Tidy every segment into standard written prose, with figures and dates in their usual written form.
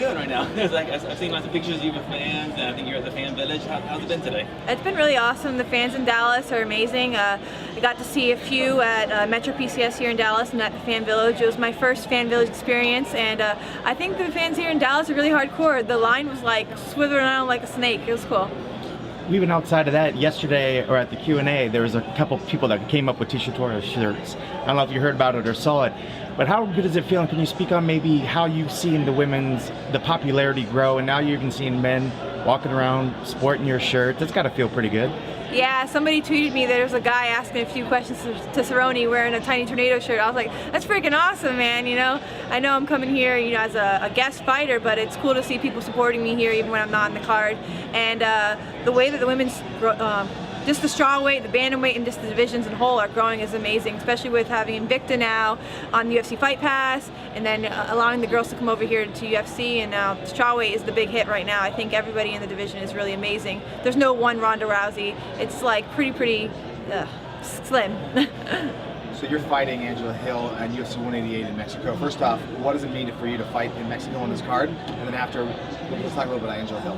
good right now. It's like, I've seen lots of pictures of you with fans, and I think you're at the fan village. How's it been today? It's been really awesome. The fans in Dallas are amazing. I got to see a few at Metro PCS here in Dallas and at the fan village. It was my first fan village experience, and I think the fans here in Dallas are really hardcore. The line was like swithering around like a snake. It was cool. Even outside of that, yesterday or at the Q&A, there was a couple people that came up with Tecia Torres shirts. I don't know if you heard about it or saw it, but how good is it feeling? Can you speak on maybe how you've seen the popularity grow, and now you're even seeing men walking around sporting your shirt? That's got to feel pretty good. Yeah, somebody tweeted me that there was a guy asking a few questions to Cerrone wearing a Tiny Tornado shirt. I was like, that's freaking awesome, man, you know? I know I'm coming here, you know, as a guest fighter, but it's cool to see people supporting me here even when I'm not in the card. And the way that the women's, just the strawweight, the bantamweight, and just the divisions in whole are growing is amazing, especially with having Invicta now on the UFC Fight Pass, and then allowing the girls to come over here to UFC, and now strawweight is the big hit right now. I think everybody in the division is really amazing. There's no one Ronda Rousey. It's like pretty slim. So you're fighting Angela Hill at UFC 188 in Mexico. First off, what does it mean for you to fight in Mexico on this card? And then after, let's talk a little bit about Angela Hill.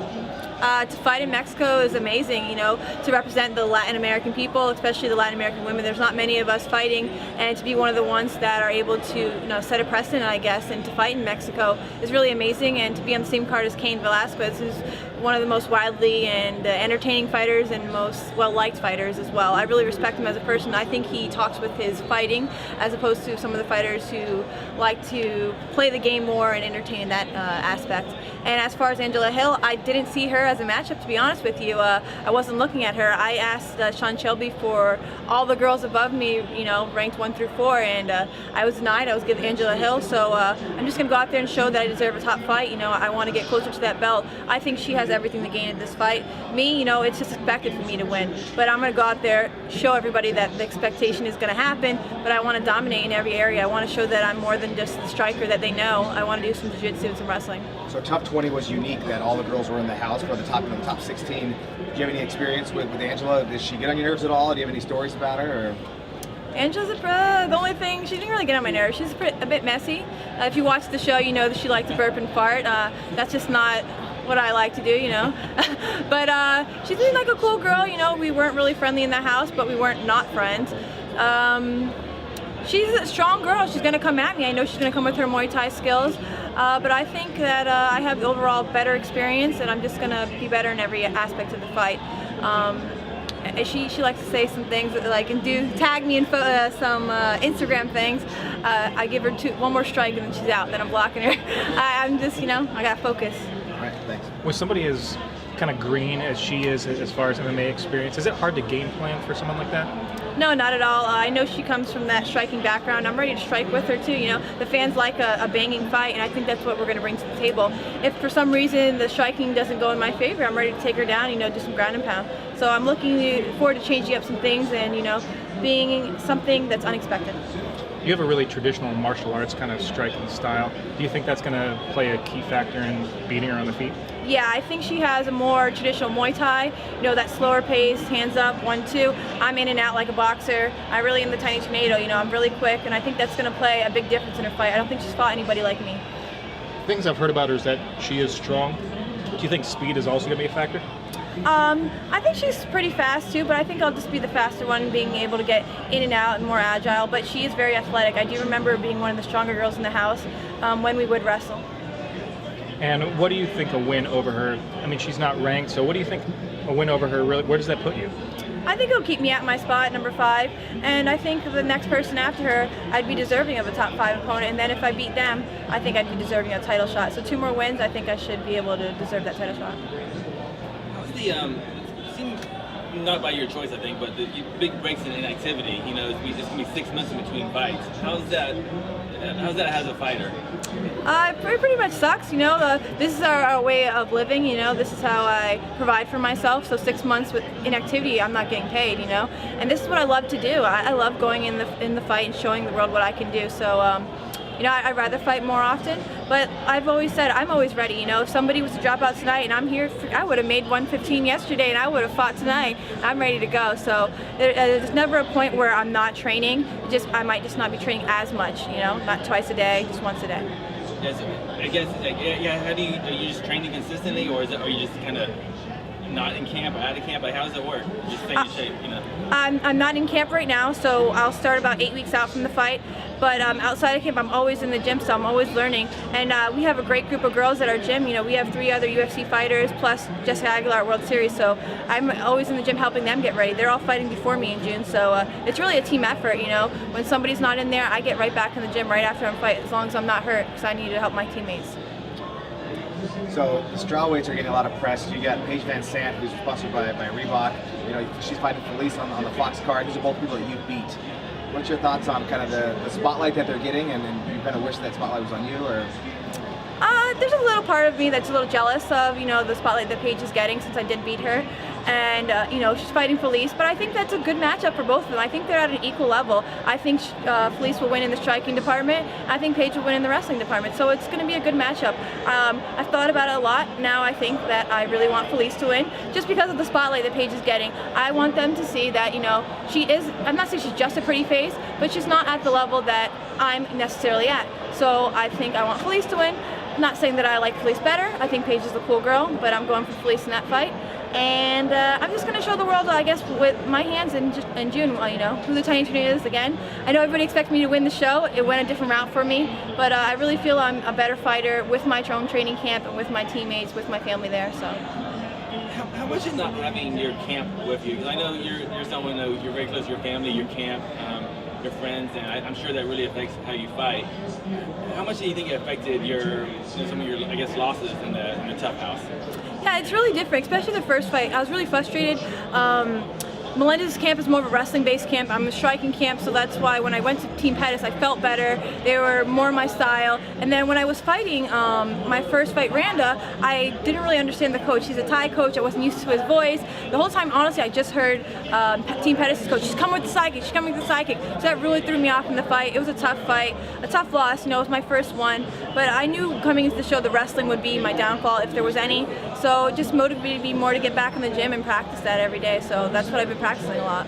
To fight in Mexico is amazing, you know, to represent the Latin American people, especially the Latin American women. There's not many of us fighting, and to be one of the ones that are able to, you know, set a precedent, I guess, and to fight in Mexico is really amazing. And to be on the same card as Cain Velasquez, who's one of the most widely and entertaining fighters and most well-liked fighters as well. I really respect him as a person. I think he talks with his fighting as opposed to some of the fighters who like to play the game more and entertain in that aspect. And as far as Angela Hill, I didn't see her as a matchup, to be honest with you. I wasn't looking at her. I asked Sean Shelby for all the girls above me, you know, ranked 1 through 4, and I was denied. I was given Angela Hill, so I'm just going to go out there and show that I deserve a top fight. You know, I want to get closer to that belt. I think she has everything to gain in this fight. Me, you know, it's just expected for me to win, but I'm going to go out there, show everybody that the expectation is going to happen, but I want to dominate in every area. I want to show that I'm more than just the striker that they know. I want to do some jiu-jitsu and some wrestling. So Tough 20 was unique that all the girls were in the house for the top 16. Do you have any experience with Angela? Does she get on your nerves at all? Do you have any stories about her? Or? Angela's the only thing, she didn't really get on my nerves. She's a bit messy. If you watch the show, you know that she likes to burp and fart. That's just not what I like to do, you know. But she's really like a cool girl, you know. We weren't really friendly in the house, but we weren't not friends. She's a strong girl. She's going to come at me. I know she's going to come with her Muay Thai skills. But I think that I have the overall better experience, and I'm just going to be better in every aspect of the fight. She likes to say some things like and tag me in some Instagram things. I give her one more strike and then she's out. Then I'm blocking her. I'm just, you know, I got focus. All right, thanks. When somebody is kind of green as she is as far as MMA experience, is it hard to game plan for someone like that? No, not at all. I know she comes from that striking background. I'm ready to strike with her too, you know. The fans like a banging fight, and I think that's what we're going to bring to the table. If for some reason the striking doesn't go in my favor, I'm ready to take her down, you know, do some ground and pound. So I'm looking forward to changing up some things and, you know, being something that's unexpected. You have a really traditional martial arts kind of striking style. Do you think that's going to play a key factor in beating her on the feet? Yeah, I think she has a more traditional Muay Thai, you know, that slower pace, hands up, 1-2. I'm in and out like a boxer. I really am the Tiny Tornado, you know, I'm really quick, and I think that's going to play a big difference in her fight. I don't think she's fought anybody like me. Things I've heard about her is that she is strong. Do you think speed is also going to be a factor? I think she's pretty fast too, but I think I'll just be the faster one, being able to get in and out and more agile, but she is very athletic. I do remember being one of the stronger girls in the house when we would wrestle. And what do you think a win over her, I mean, she's not ranked, so what do you think a win over her, really, where does that put you? I think it'll keep me at my spot, number 5, and I think the next person after her, I'd be deserving of a top 5 opponent, and then if I beat them, I think I'd be deserving of a title shot. So 2 more wins, I think I should be able to deserve that title shot. How's the, seemed not by your choice, I think, but the big breaks in inactivity, you know, it's going to be 6 months in between fights. How's that as a fighter? It pretty much sucks, you know. This is our way of living, you know. This is how I provide for myself. So 6 months with inactivity, I'm not getting paid, you know. And this is what I love to do. I love going in the fight and showing the world what I can do. So, you know, I'd rather fight more often. But I've always said I'm always ready. You know, if somebody was to drop out tonight and I'm here, I would have made 115 yesterday and I would have fought tonight. I'm ready to go. So there's never a point where I'm not training. I might just not be training as much. You know, not twice a day, just once a day. Yes, I guess. Yeah. How do you? Are you just training consistently, or are you just kind of not in camp or out of camp? Like, how does it work? Just stay in shape, you know. I'm not in camp right now, so I'll start about 8 weeks out from the fight. But outside of camp, I'm always in the gym, so I'm always learning. And we have a great group of girls at our gym. You know, we have 3 other UFC fighters plus Jessica Aguilar at World Series. So I'm always in the gym helping them get ready. They're all fighting before me in June, so it's really a team effort. You know, when somebody's not in there, I get right back in the gym right after I'm fight, as long as I'm not hurt, because I need to help my teammates. So the strawweights are getting a lot of press. You got Paige Van Sant, who's sponsored by Reebok. You know, she's fighting Felice on the Fox card. These are both people that you beat. What's your thoughts on kind of the spotlight that they're getting, and you kind of wish that spotlight was on you, or? There's a little part of me that's a little jealous of, you know, the spotlight that Paige is getting, since I did beat her. And, you know, she's fighting Felice, but I think that's a good matchup for both of them. I think they're at an equal level. I think Felice will win in the striking department. I think Paige will win in the wrestling department. So it's going to be a good matchup. I've thought about it a lot. Now I think that I really want Felice to win, just because of the spotlight that Paige is getting. I want them to see that, you know, she is, I'm not saying she's just a pretty face, but she's not at the level that I'm necessarily at. So I think I want Felice to win. I'm not saying that I like Felice better. I think Paige is the cool girl, but I'm going for Felice in that fight. And I'm just going to show the world, I guess, with my hands in June, you know, who the Tiny Tornado is again. I know everybody expects me to win the show. It went a different route for me, but I really feel I'm a better fighter with my own training camp and with my teammates, with my family there. So. How much is not having your camp with you? Because I know you're someone you're very close to your family, your camp, your friends, and I'm sure that really affects how you fight. How much do you think it affected some of your, I guess, losses in the Tough House? Yeah, it's really different, especially the first fight. I was really frustrated. Melendez's camp is more of a wrestling-based camp. I'm a striking camp, so that's why when I went to Team Pettis, I felt better. They were more my style. And then when I was fighting my first fight, Randa, I didn't really understand the coach. He's a Thai coach. I wasn't used to his voice. The whole time, honestly, I just heard Team Pettis' coach, she's coming with the side kick, she's coming with the side kick. So that really threw me off in the fight. It was a tough fight, a tough loss. You know, it was my first one. But I knew coming into the show, the wrestling would be my downfall if there was any. So it just motivated me more to get back in the gym and practice that every day. So that's what I've been practicing a lot.